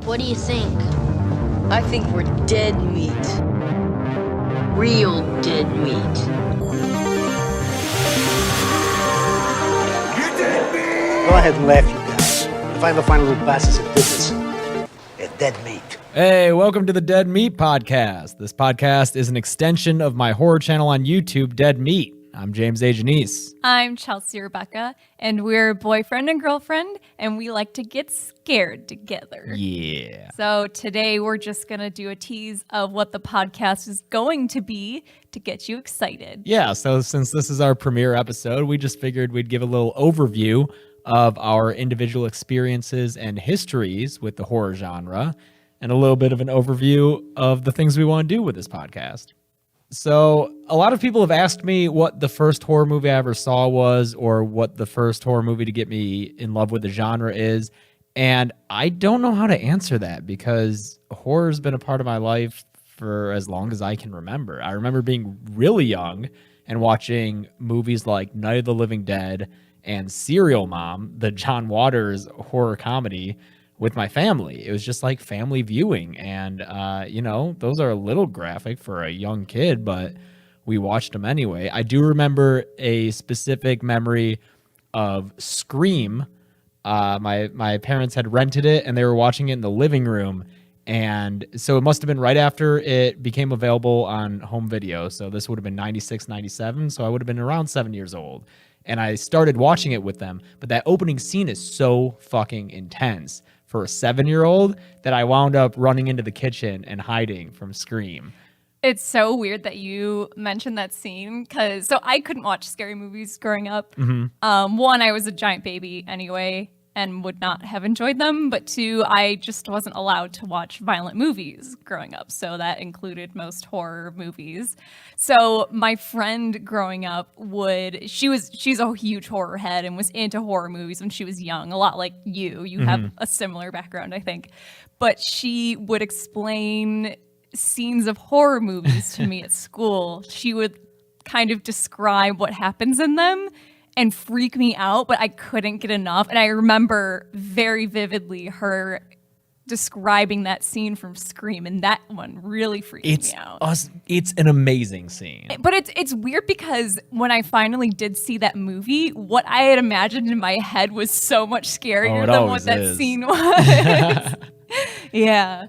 What do you think? I think we're dead meat. Real dead meat. You're dead meat! Go ahead and laugh, you guys. If I ever find a little bastards that did this, they're dead meat. Hey, welcome to the Dead Meat Podcast. This podcast is an extension of my horror channel on YouTube, Dead Meat. I'm James A. Janisse. I'm Chelsea Rebecca, and we're boyfriend and girlfriend, and we like to get scared together. Yeah. So today we're just going to do a tease of what the podcast is going to be to get you excited. Yeah, so since this is our premiere episode, we just figured we'd give a little overview of our individual experiences and histories with the horror genre, and a little bit of an overview of the things we want to do with this podcast. So a lot of people have asked me what the first horror movie I ever saw was, or what the first horror movie to get me in love with the genre is. And I don't know how to answer that because horror's been a part of my life for as long as I can remember. I remember being really young and watching movies like Night of the Living Dead and Serial Mom, the John Waters horror comedy, with my family. It was just like family viewing. And, those are a little graphic for a young kid, but we watched them anyway. I do remember a specific memory of Scream. My parents had rented it and they were watching it in the living room. And so it must have been right after it became available on home video. So this would have been 96, 97. So I would have been around 7 years old. And I started watching it with them. But that opening scene is so fucking intense for a 7-year-old that I wound up running into the kitchen and hiding from Scream. It's so weird that you mentioned that scene because I couldn't watch scary movies growing up. Mm-hmm. One, I was a giant baby anyway and would not have enjoyed them. But two, I just wasn't allowed to watch violent movies growing up. So that included most horror movies. So my friend growing up she's a huge horror head and was into horror movies when she was young, a lot like you. You Mm-hmm. have a similar background, I think. But she would explain scenes of horror movies to me at school. She would kind of describe what happens in them and freak me out, but I couldn't get enough. And I remember very vividly her describing that scene from Scream, and that one really freaked me out. It's an amazing scene. But it's weird because when I finally did see that movie, what I had imagined in my head was so much scarier than what that scene was. Yeah.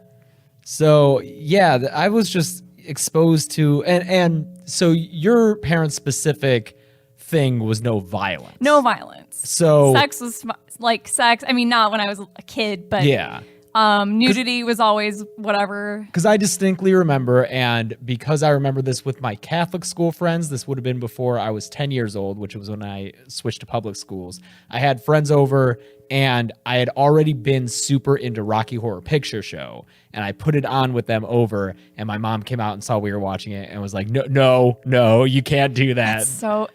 So, yeah, I was just exposed to, and so your parents' specific thing was no violence. No violence. So sex was like sex. I mean, not when I was a kid, but yeah. Nudity was always whatever. Because I distinctly remember, and because I remember this with my Catholic school friends, this would have been before I was 10 years old, which was when I switched to public schools. I had friends over, and I had already been super into Rocky Horror Picture Show, and I put it on with them over, and my mom came out and saw we were watching it and was like, no, you can't do that.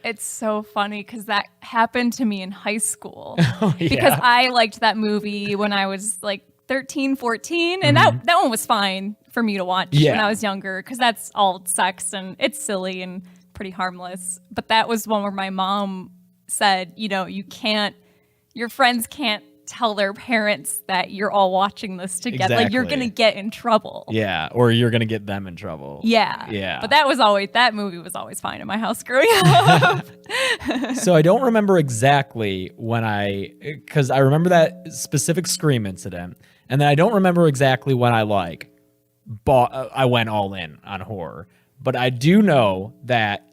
It's so funny because that happened to me in high school. Oh, yeah. Because I liked that movie when I was like 13, 14, and that one was fine for me to watch when I was younger because that's all sex and it's silly and pretty harmless. But that was one where my mom said, your friends can't tell their parents that you're all watching this together. Exactly. Like, you're going to get in trouble. Yeah, or you're going to get them in trouble. Yeah. But that movie was always fine in my house growing up. So I don't remember exactly because I remember that specific Scream incident, and then I don't remember exactly when I went all in on horror. But I do know that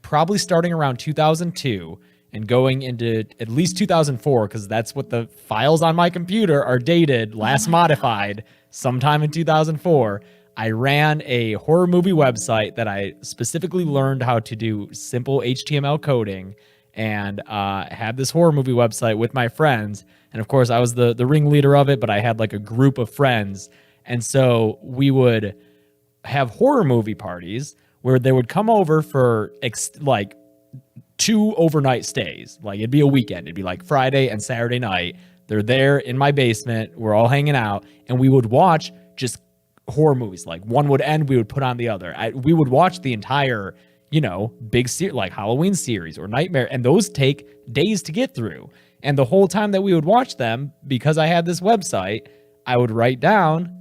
probably starting around 2002 and going into at least 2004, because that's what the files on my computer are dated, last modified sometime in 2004, I ran a horror movie website that I specifically learned how to do simple HTML coding, and had this horror movie website with my friends. And of course, I was the ringleader of it, but I had like a group of friends. And so we would have horror movie parties where they would come over for 2 overnight stays. Like, it'd be a weekend. It'd be like Friday and Saturday night. They're there in my basement. We're all hanging out, and we would watch just horror movies. Like, one would end, we would put on the other. We would watch the entire, big series, like Halloween series or Nightmare, and those take days to get through. And the whole time that we would watch them, because I had this website, I would write down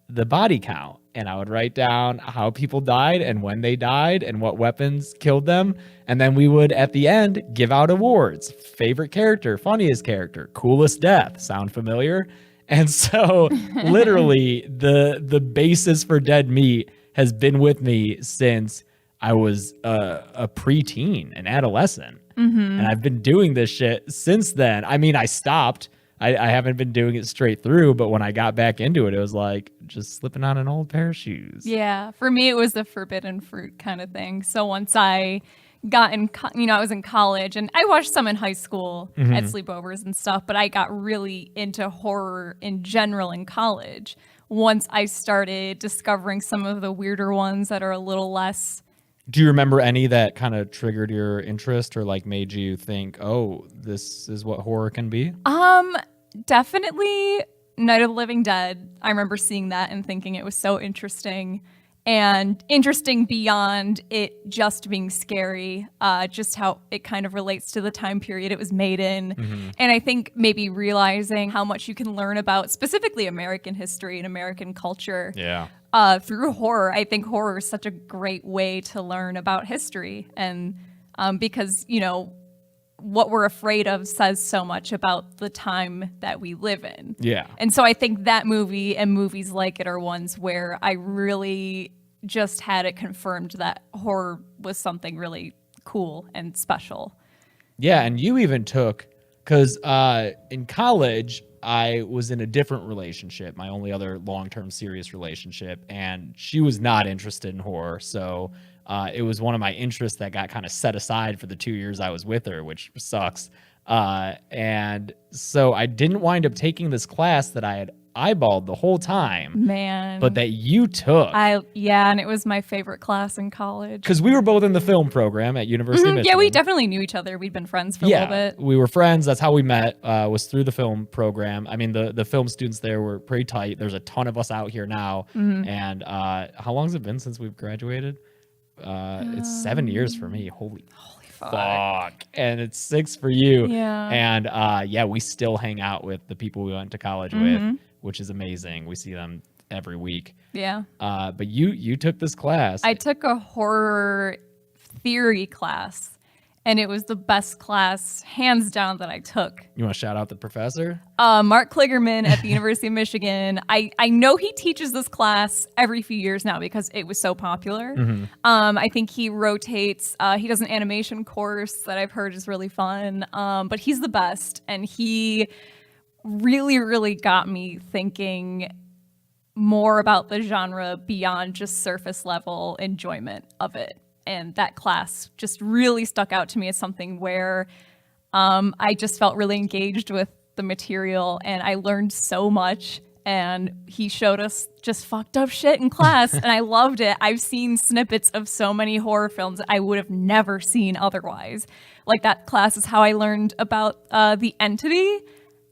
the body count, and I would write down how people died and when they died and what weapons killed them. And then we would, at the end, give out awards. Favorite character, funniest character, coolest death. Sound familiar? And so literally the basis for Dead Meat has been with me since I was a preteen, an adolescent. And I've been doing this shit since then. I mean, I stopped. I haven't been doing it straight through, but when I got back into it, it was like just slipping on an old pair of shoes. Yeah, for me, it was the forbidden fruit kind of thing. So once I got in, I was in college, and I watched some in high school at sleepovers and stuff, but I got really into horror in general in college once I started discovering some of the weirder ones that are a little less. Do you remember any that kind of triggered your interest or like made you think, oh, this is what horror can be? Definitely Night of the Living Dead. I remember seeing that and thinking it was so interesting, and interesting beyond it just being scary, just how it kind of relates to the time period it was made in. And I think maybe realizing how much you can learn about specifically American history and American culture through horror. I think horror is such a great way to learn about history, and because, what we're afraid of says so much about the time that we live in. Yeah. And so I think that movie and movies like it are ones where I really just had it confirmed that horror was something really cool and special. Yeah, and you even took, because in college, I was in a different relationship, my only other long-term serious relationship, and she was not interested in horror, so it was one of my interests that got kind of set aside for the 2 years I was with her, which sucks. And so I didn't wind up taking this class that I had eyeballed the whole time. Man. But that you took. And it was my favorite class in college. Because we were both in the film program at University of Michigan. Yeah, we definitely knew each other. We'd been friends for a little bit. We were friends. That's how we met, was through the film program. I mean, the film students there were pretty tight. There's a ton of us out here now. And how long has it been since we've graduated? It's 7 years for me. Holy fuck. And it's 6 for you. Yeah. And we still hang out with the people we went to college with, which is amazing. We see them every week. Yeah. But you took this class. I took a horror theory class, and it was the best class, hands down, that I took. You want to shout out the professor? Mark Kligerman at the University of Michigan. I know he teaches this class every few years now because it was so popular. I think he rotates. He does an animation course that I've heard is really fun. But he's the best, and he really, really got me thinking more about the genre beyond just surface level enjoyment of it. And that class just really stuck out to me as something where I just felt really engaged with the material, and I learned so much. And he showed us just fucked up shit in class, and I loved it. I've seen snippets of so many horror films that I would have never seen otherwise. Like, that class is how I learned about The Entity.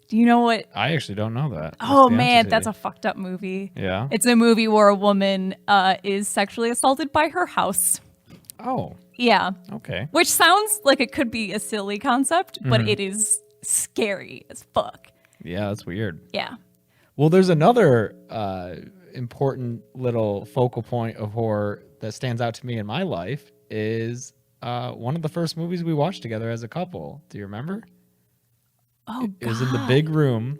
Do you know what? I actually don't know that. Oh, man, that's a fucked up movie. Yeah? It's a movie where a woman is sexually assaulted by her house. Oh. Yeah. Okay. Which sounds like it could be a silly concept, but it is scary as fuck. Yeah, that's weird. Yeah. Well, there's another important little focal point of horror that stands out to me in my life is one of the first movies we watched together as a couple. Do you remember? Oh, It was in the big room.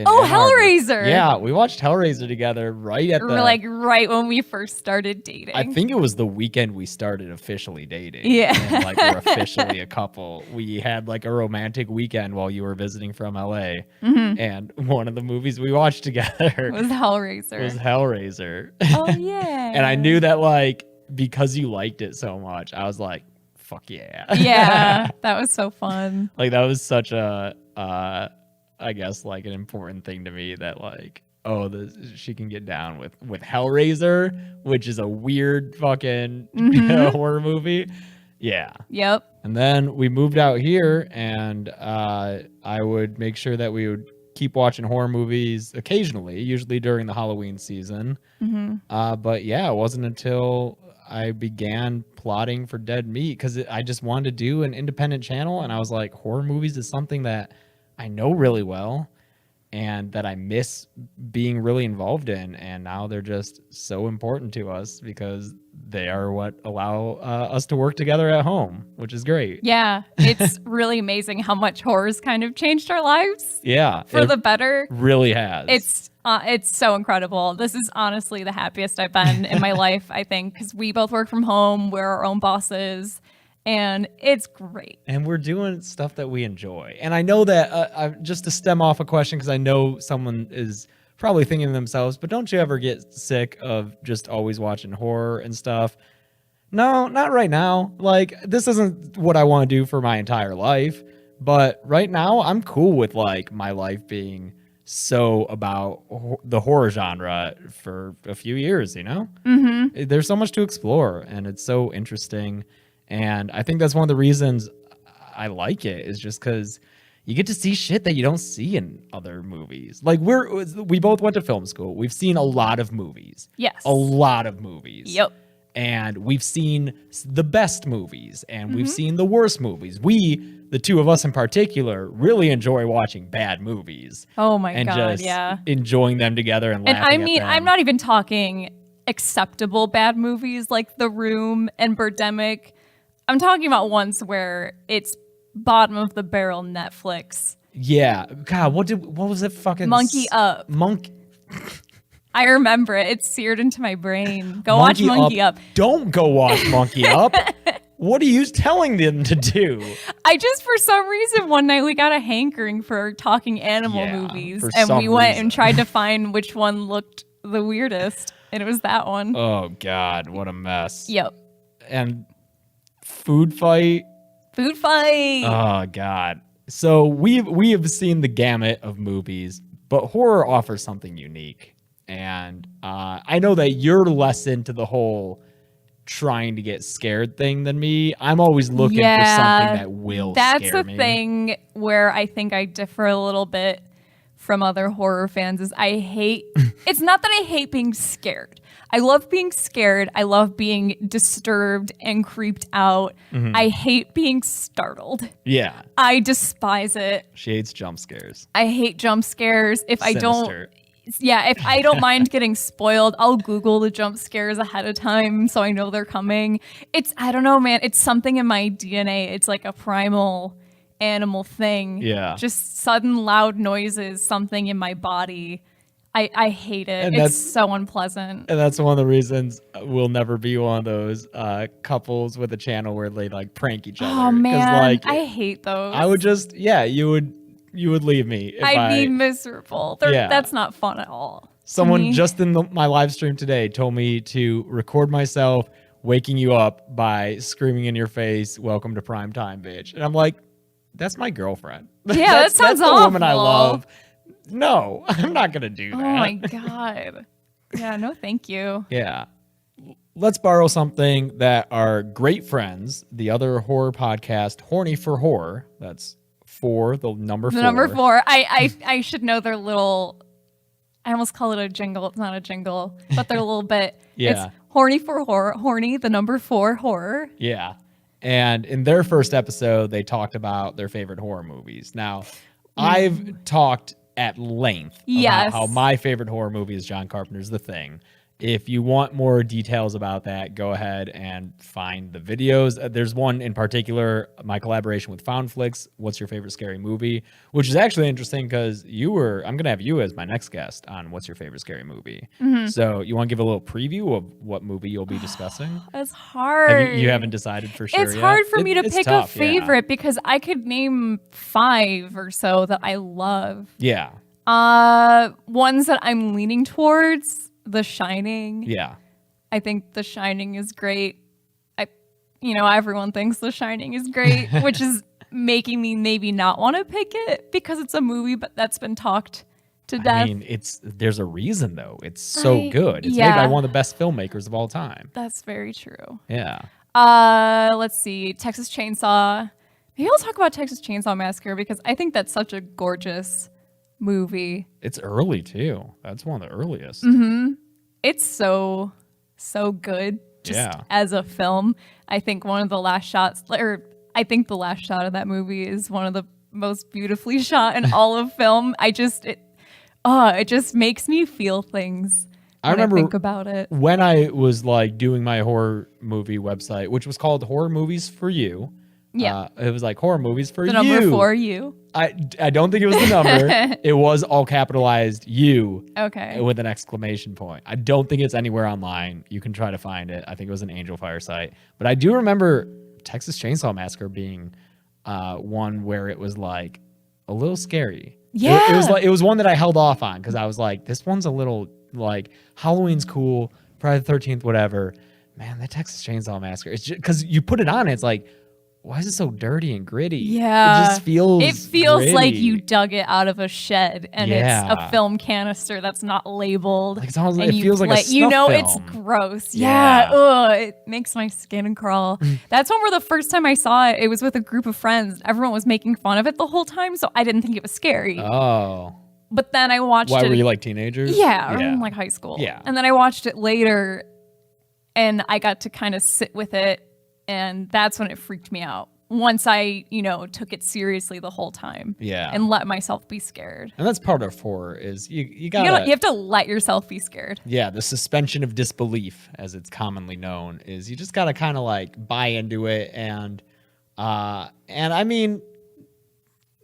Oh, Hellraiser. Yeah, we watched Hellraiser together right when we first started dating. I think it was the weekend we started officially dating. Yeah. And we're officially a couple. We had a romantic weekend while you were visiting from LA. And one of the movies we watched together was Hellraiser. Oh, yeah. And I knew that because you liked it so much, I was like, fuck yeah. Yeah, that was so fun. That was such a I guess an important thing to me that she can get down with Hellraiser, which is a weird fucking horror movie. Yeah. Yep. And then we moved out here, and I would make sure that we would keep watching horror movies occasionally, usually during the Halloween season. But yeah, it wasn't until I began plotting for Dead Meat because I just wanted to do an independent channel, and I was like, horror movies is something that I know really well, and that I miss being really involved in. And now they're just so important to us because they are what allow us to work together at home, which is great. Yeah, it's really amazing how much horror's kind of changed our lives. Yeah. For the better. Really has. It's so incredible. This is honestly the happiest I've been in my life, I think, because we both work from home. We're our own bosses. And it's great. And we're doing stuff that we enjoy. And I know that, just to stem off a question, because I know someone is probably thinking to themselves, but don't you ever get sick of just always watching horror and stuff? No, not right now. Like, this isn't what I want to do for my entire life. But right now, I'm cool with, like, my life being so about the horror genre for a few years, you know? Mm-hmm. There's so much to explore, and it's so interesting. And I think that's one of the reasons I like it, is just because you get to see shit that you don't see in other movies. Like, we both went to film school. We've seen a lot of movies. Yes. A lot of movies. Yep. And we've seen the best movies, and we've seen the worst movies. We, the two of us in particular, really enjoy watching bad movies. Oh my and God, just yeah. enjoying them together and laughing And I mean, at them. I'm not even talking acceptable bad movies like The Room and Birdemic. I'm talking about ones where it's bottom of the barrel Netflix. Yeah. God, what was it fucking... Monkey Up. I remember it. It's seared into my brain. Go watch Monkey Up. Don't go watch Monkey Up. What are you telling them to do? I just, for some reason, one night we got a hankering for talking animal movies. And we went and tried to find which one looked the weirdest. And it was that one. Oh, God. What a mess. Yep. And Food Fight. Oh, God. So we have seen the gamut of movies, but horror offers something unique. And I know that you're less into the whole trying to get scared thing than me. I'm always looking for something that will scare me. That's the thing where I think I differ a little bit from other horror fans is I hate, it's not that I hate being scared. I love being scared. I love being disturbed and creeped out. Mm-hmm. I hate being startled. Yeah. I despise it. She hates jump scares. I hate jump scares. If Sinister. if I don't mind getting spoiled, I'll Google the jump scares ahead of time so I know they're coming. I don't know, man. It's something in my DNA. It's like a primal animal thing. Yeah. Just sudden loud noises, something in my body. I hate it. And it's so unpleasant. And that's one of the reasons we'll never be one of those couples with a channel where they like prank each other. Oh man, like, I hate those. I would just, you would leave me. If I'd be miserable. That's not fun at all. Someone just in my live stream today told me to record myself waking you up by screaming in your face, "Welcome to prime time, bitch." And I'm like, that's my girlfriend. Yeah, that sounds that's awful. the woman I love. No, I'm not going to do that. Oh my God. Yeah, no, thank you. Yeah. Let's borrow something that our great friends, the other horror podcast, Horny for Horror, that's the number 4. The number 4. I should know their little, I almost call it a jingle. It's not a jingle, but their little bit. Yeah. It's Horny for Horror. Horny, the number 4 horror. Yeah. And in their first episode, they talked about their favorite horror movies. Now, I've talked at length about how my favorite horror movie is John Carpenter's The Thing. If you want more details about that, go ahead and find the videos. There's one in particular, my collaboration with Foundflix, What's Your Favorite Scary Movie? Which is actually interesting because I'm going to have you as my next guest on What's Your Favorite Scary Movie. Mm-hmm. So you want to give a little preview of what movie you'll be discussing? It's hard. You haven't decided for sure It's yet? hard for me to pick tough, a favorite because I could name 5 or so that I love. Yeah. Ones that I'm leaning towards. The Shining. Yeah. I think The Shining is great. Everyone thinks The Shining is great, which is making me maybe not want to pick it because it's a movie but that's been talked to death. I mean, there's a reason though. It's so good. It's made by one of the best filmmakers of all time. That's very true. Yeah. Let's see. Texas Chainsaw. Maybe I'll talk about Texas Chainsaw Massacre because I think that's such a gorgeous movie. It's early too. That's one of the earliest. Mm-hmm. It's so good. Just as a film. I think one of the last shots, I think the last shot of that movie is one of the most beautifully shot in all of film. it just makes me feel things I when remember I think about it. when I was like doing my horror movie website, which was called Horror Movies for You. Yeah. It was like horror movies for The you. number for you. I don't think it was the number. It was all capitalized you. Okay. With an exclamation point. I don't think it's anywhere online. You can try to find it. I think it was an Angel Fire site. But I do remember Texas Chainsaw Massacre being one where it was like a little scary. Yeah. It was one that I held off on because I was like, this one's a little like Halloween's cool, Friday the 13th, whatever. Man, that Texas Chainsaw Massacre. It's just because you put it on, it's like, why is it so dirty and gritty? Yeah. It just feels like gritty. you dug it out of a shed and Yeah. it's a film canister that's not labeled. Like, it's almost, and it feels like a snuff it's film. gross. Yeah. Yeah. Ugh, it makes my skin crawl. That's one where the first time I saw it, it was with a group of friends. Everyone was making fun of it the whole time, so I didn't think it was scary. Oh. But then I watched Why it. were you like teenagers? Yeah, or in like high school. Yeah. And then I watched it later and I got to kind of sit with it, and that's when it freaked me out. Once I, took it seriously the whole time. Yeah. And let myself be scared. And that's part of horror is you You gotta have to let yourself be scared. yeah, the suspension of disbelief, as it's commonly known, is you just gotta kind of like buy into it, and I mean,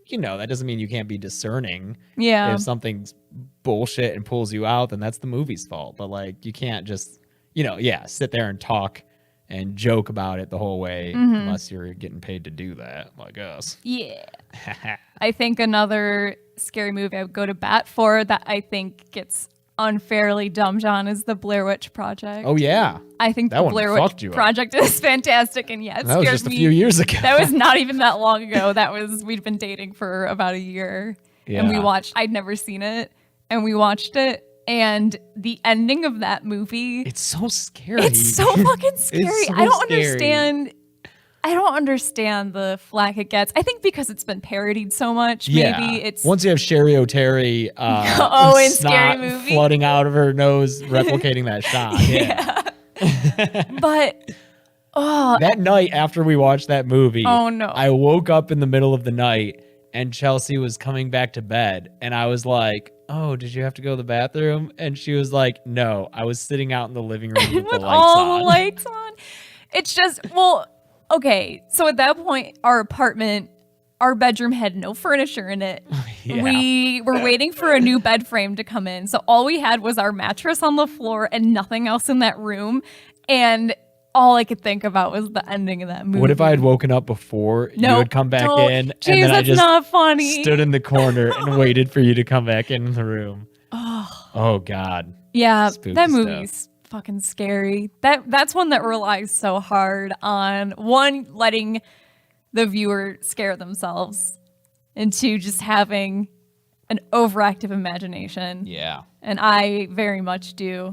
that doesn't mean you can't be discerning. Yeah. If something's bullshit and pulls you out, then that's the movie's fault. But like, you can't just sit there and talk and joke about it the whole way unless you're getting paid to do that, like us. Yeah. I think another scary movie I would go to bat for that I think gets unfairly dumbed on is the Blair Witch Project. Oh yeah, I think that the one Blair fucked Witch you up. Project is fantastic, and yeah, it that was scared just a me. few years ago. That was not even that long ago. We'd been dating for about a year, and Yeah. I'd never seen it, and we watched it, and the ending of that movie, It's so scary. it's so fucking scary. so I don't scary. understand. I don't understand the flack it gets. I think because it's been parodied so much, Yeah. maybe it's Once you have Sherry O'Terry in snot Scary Movie. flooding out of her nose, replicating that shot. Yeah. but That night after we watched that movie, Oh, no. I woke up in the middle of the night and Chelsea was coming back to bed, and I was like, "Oh, did you have to go to the bathroom?" And she was like, "No, I was sitting out in the living room with, with the lights all on." the lights on. It's just, okay. So at that point, our bedroom had no furniture in it. Yeah. We were waiting for a new bed frame to come in. So all we had was our mattress on the floor and nothing else in that room. And all I could think about was the ending of that movie. What if I had woken up before you No, had come back don't. in, James, and then I that's just not funny. stood in the corner and waited for you to come back in the room? Oh God. Yeah, Spooky that stuff. movie's fucking scary. That's one that relies so hard on one, letting the viewer scare themselves, and two, just having an overactive imagination. Yeah. And I very much do.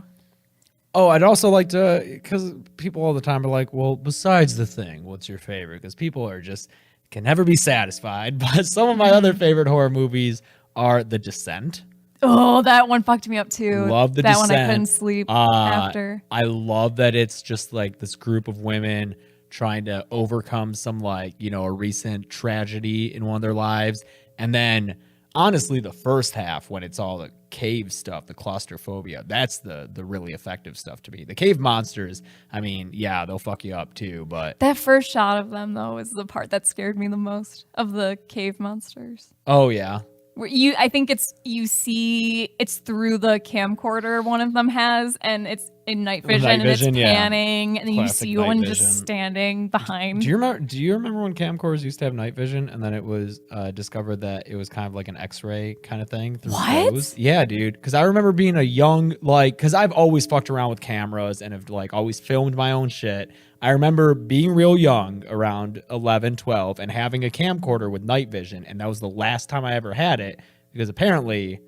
Oh, I'd also like to, because people all the time are like, well, besides The Thing, what's your favorite? Because people are just, can never be satisfied. But some of my other favorite horror movies are The Descent. Oh, that one fucked me up too. Love The that Descent. one I couldn't sleep after. I love that it's just like this group of women trying to overcome some a recent tragedy in one of their lives. And then honestly, the first half, when it's all the cave stuff, the claustrophobia, that's the really effective stuff to me. The cave monsters, I mean, yeah, they'll fuck you up too, but That first shot of them though is the part that scared me the most, of the cave monsters. oh yeah. Where I think it's through the camcorder one of them has, and it's in night vision, and it's vision, yeah. panning, and then you Classic see night one vision. just standing behind. Do you remember when camcorders used to have night vision, and then it was discovered that it was kind of like an X-ray kind of thing through What? those? Yeah, dude. Because I remember being a young, because I've always fucked around with cameras and have always filmed my own shit. I remember being real young, around 11, 12, and having a camcorder with night vision, and that was the last time I ever had it, because apparently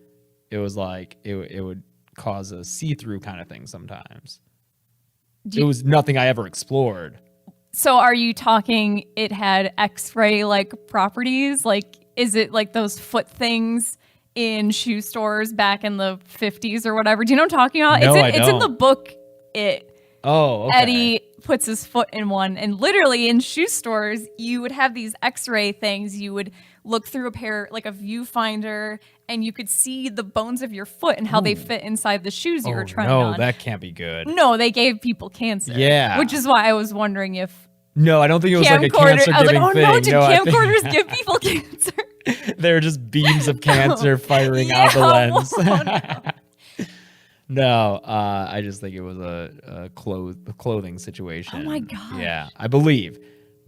it was it would cause a see-through kind of thing sometimes. It was nothing I ever explored. So are you talking it had X-ray properties? Is it like those foot things in shoe stores back in the 50s or whatever? Do you know what I'm talking about? No, It's in the book It. Oh, okay. Eddie puts his foot in one, and literally in shoe stores, you would have these X-ray things. You would look through like a viewfinder, and you could see the bones of your foot and how they fit inside the shoes you were trying on. No, that can't be good. No, they gave people cancer. Yeah. Which is why I was wondering if No, I don't think it was like a cancer I was giving like, oh thing. no, did I think- camcorders give people cancer? They're just beams of cancer firing out the lens. No, I just think it was a clothing situation. Oh my gosh. Yeah, I believe.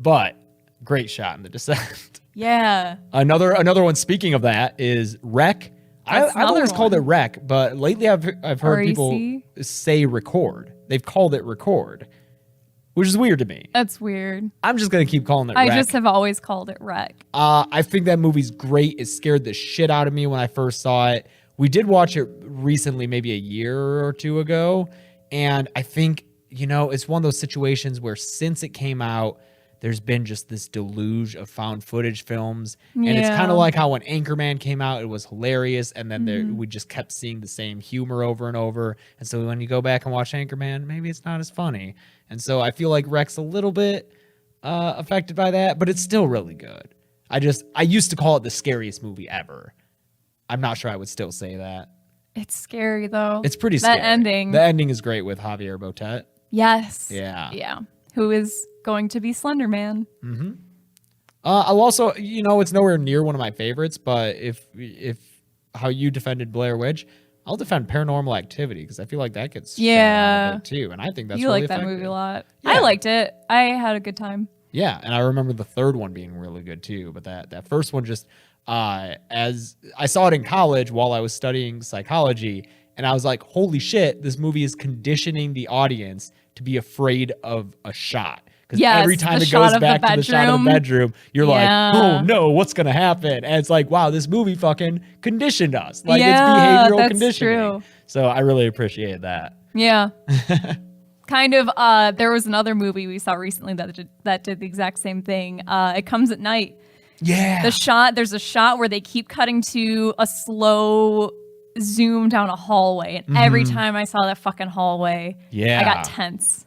But great shot in The Descent. Yeah. Another one. Speaking of that, is Rec. That's I've always another called it one. Rec, but lately I've heard people REC? say Record. They've called it Record, which is weird to me. That's weird. I'm just gonna keep calling it I Rec. just have always called it Wreck. I think that movie's great. It scared the shit out of me when I first saw it. We did watch it recently, maybe a year or two ago. And I think, it's one of those situations where since it came out, there's been just this deluge of found footage films. And it's kind Yeah. of like how when Anchorman came out, it was hilarious. And then we just kept seeing the same humor over and over. And so when you go back and watch Anchorman, maybe it's not as funny. And so I feel like Rec's a little bit affected by that, but it's still really good. I used to call it the scariest movie ever. I'm not sure I would still say that. It's scary though. It's pretty scary. That ending. The ending is great with Javier Botet. Yes. Yeah. Yeah. Who is going to be Slender Man? I'll also, it's nowhere near one of my favorites, but if how you defended Blair Witch, I'll defend Paranormal Activity because I feel like that gets shot Yeah. on a bit too, and I think that's You really like that effective. movie a lot. Yeah. I liked it. I had a good time. Yeah, and I remember the third one being really good too. But that first one just, as I saw it in college while I was studying psychology, and I was like, holy shit, this movie is conditioning the audience to be afraid of a shot. Because Yes, every time the it shot goes of the back to the shot of the bedroom, you're Yeah. like, oh no, what's gonna happen? And it's like, wow, this movie fucking conditioned us. Like Yeah, it's behavioral that's conditioning. true. So I really appreciate that. Yeah. Kind of, there was another movie we saw recently that did the exact same thing. It Comes at Night. Yeah. There's a shot where they keep cutting to a slow zoom down a hallway. And every time I saw that fucking hallway, Yeah. I got tense.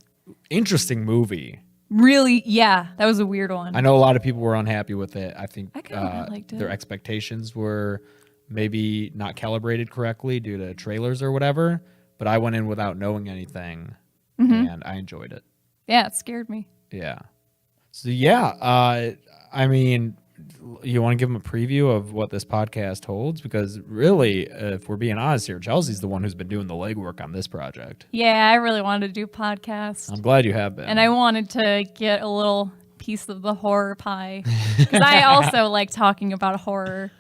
Interesting movie. Really, yeah, that was a weird one. I know a lot of people were unhappy with it. I think I kinda liked it. their expectations were maybe not calibrated correctly due to trailers or whatever. But I went in without knowing anything, and I enjoyed it. Yeah, it scared me. Yeah. So yeah, I mean, you want to give them a preview of what this podcast holds? Because really, if we're being honest here, Chelsea's the one who's been doing the legwork on this project. Yeah, I really wanted to do podcasts. I'm glad you have been. And I wanted to get a little piece of the horror pie. Because I also like talking about horror.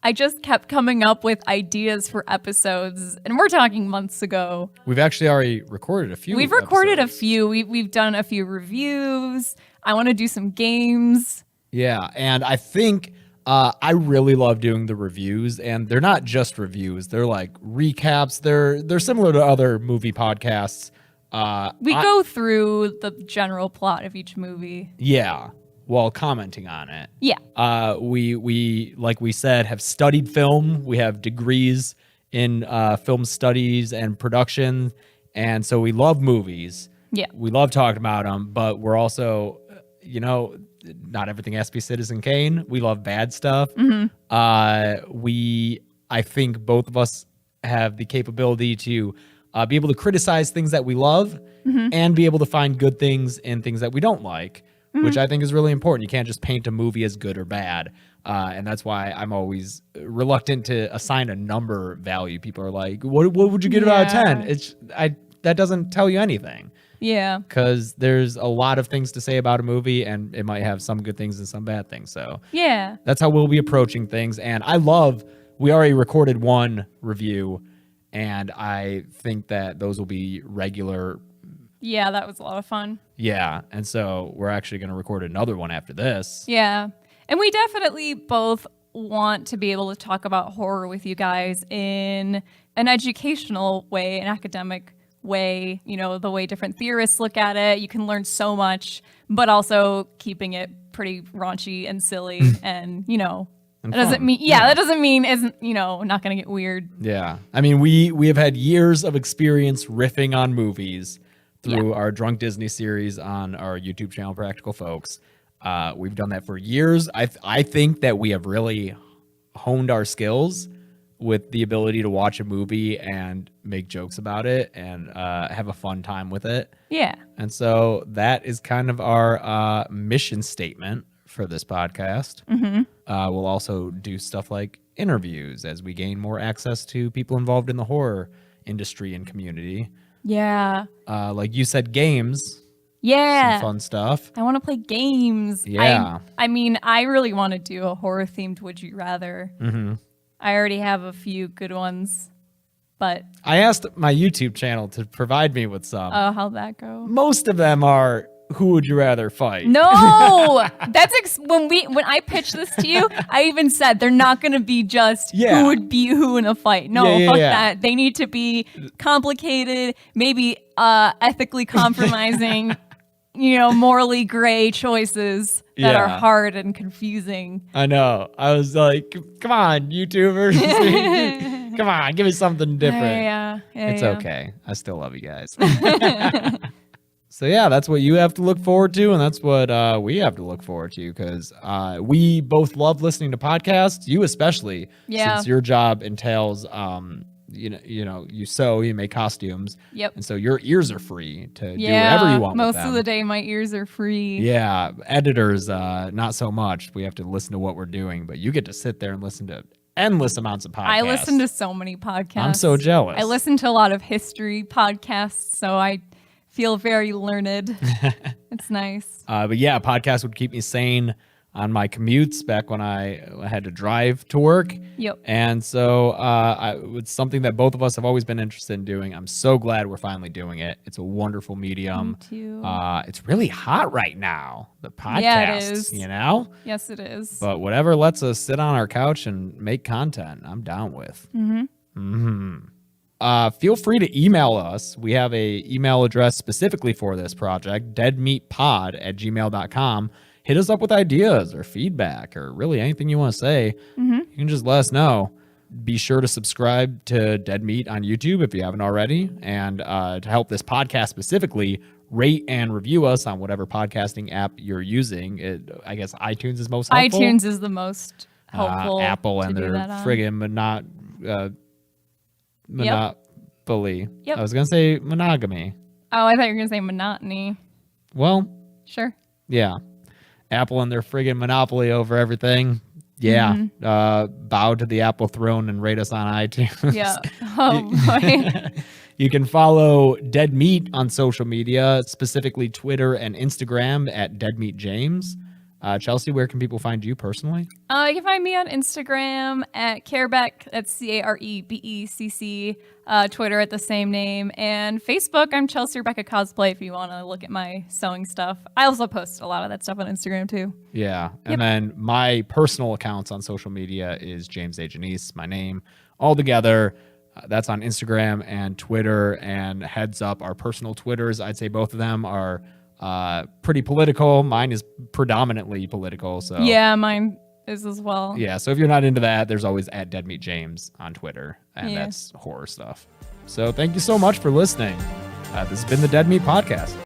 I just kept coming up with ideas for episodes. And we're talking months ago. We've actually already recorded a few. We've recorded a episodes. few. We've done a few reviews. I want to do some games. Yeah, and I think I really love doing the reviews, and they're not just reviews; they're like recaps. They're similar to other movie podcasts. We go through the general plot of each movie. Yeah, while commenting on it. Yeah. We like we said have studied film. We have degrees in film studies and production, and so we love movies. Yeah. We love talking about them, but we're also, not everything has to be Citizen Kane. We love bad stuff. I think both of us have the capability to be able to criticize things that we love and be able to find good things in things that we don't like, which I think is really important. You can't just paint a movie as good or bad. And that's why I'm always reluctant to assign a number value. People are like, what would you get it out of 10? That doesn't tell you anything. Yeah. Because there's a lot of things to say about a movie, and it might have some good things and some bad things. So Yeah. that's how we'll be approaching things. And we already recorded one review, and I think that those will be regular. Yeah, that was a lot of fun. Yeah. And so we're actually going to record another one after this. Yeah. And we definitely both want to be able to talk about horror with you guys in an educational way, an academic way, the way different theorists look at it. You can learn so much, but also keeping it pretty raunchy and silly and, And that doesn't fun. mean, that doesn't mean isn't, not going to get weird. Yeah. I mean, we have had years of experience riffing on movies through our Drunk Disney series on our YouTube channel, Practical Folks. We've done that for years. I think that we have really honed our skills with the ability to watch a movie and make jokes about it and have a fun time with it. Yeah. And so that is kind of our mission statement for this podcast. We'll also do stuff like interviews as we gain more access to people involved in the horror industry and community. Yeah. Like you said, games. Yeah. Some fun stuff. I want to play games. Yeah. I mean, I really want to do a horror themed Would You Rather. I already have a few good ones, but I asked my YouTube channel to provide me with some. how'd that go? Most of them are, who would you rather fight? No, that's when I pitched this to you. I even said they're not going to be just who would beat who in a fight. No, fuck that. They need to be complicated, maybe ethically compromising. Morally gray choices that are hard and confusing. I know. I was like, come on, YouTubers. Come on, give me something different. Yeah, it's okay. I still love you guys. So, yeah, that's what you have to look forward to, and that's what we have to look forward to, because we both love listening to podcasts, you especially, since your job entails you sew, you make costumes. Yep. And so your ears are free to do whatever you want most with them. of the day my ears are free. Yeah. Editors, not so much. We have to listen to what we're doing, but you get to sit there and listen to endless amounts of podcasts. I listen to so many podcasts. I'm so jealous. I listen to a lot of history podcasts, so I feel very learned. It's nice. But yeah, podcasts would keep me sane on my commutes back when I had to drive to work. Yep. And so it's something that both of us have always been interested in doing. I'm so glad we're finally doing it. It's a wonderful medium. Me too. It's really hot right now, the podcasts, Yeah, it is. Yes, it is. But whatever lets us sit on our couch and make content, I'm down with. Feel free to email us. We have a email address specifically for this project, deadmeatpod@gmail.com. Hit us up with ideas or feedback or really anything you want to say. You can just let us know. Be sure to subscribe to Dead Meat on YouTube if you haven't already. And to help this podcast specifically, rate and review us on whatever podcasting app you're using. I guess iTunes is most helpful. iTunes is the most helpful. Apple and their friggin' monopoly. Yep. I was going to say monogamy. Oh, I thought you were going to say monotony. Well, sure. Yeah. Apple and their friggin' monopoly over everything. Yeah. Bow to the Apple throne and rate us on iTunes. Yeah. Oh, boy. You can follow Dead Meat on social media, specifically Twitter and Instagram at Dead Meat James. Chelsea, where can people find you personally? You can find me on Instagram at Carebeck. That's CareBecc. Twitter at the same name. And Facebook, I'm Chelsea Rebecca Cosplay if you want to look at my sewing stuff. I also post a lot of that stuff on Instagram too. Yeah. And then my personal accounts on social media is James A. Janisse, my name, all together. That's on Instagram and Twitter. And heads up, our personal Twitters, I'd say both of them are pretty political. Mine is predominantly political. So yeah, mine is as well. Yeah, so if you're not into that, there's always at Dead Meat James on Twitter, and that's horror stuff. So thank you so much for listening. This has been the Dead Meat Podcast.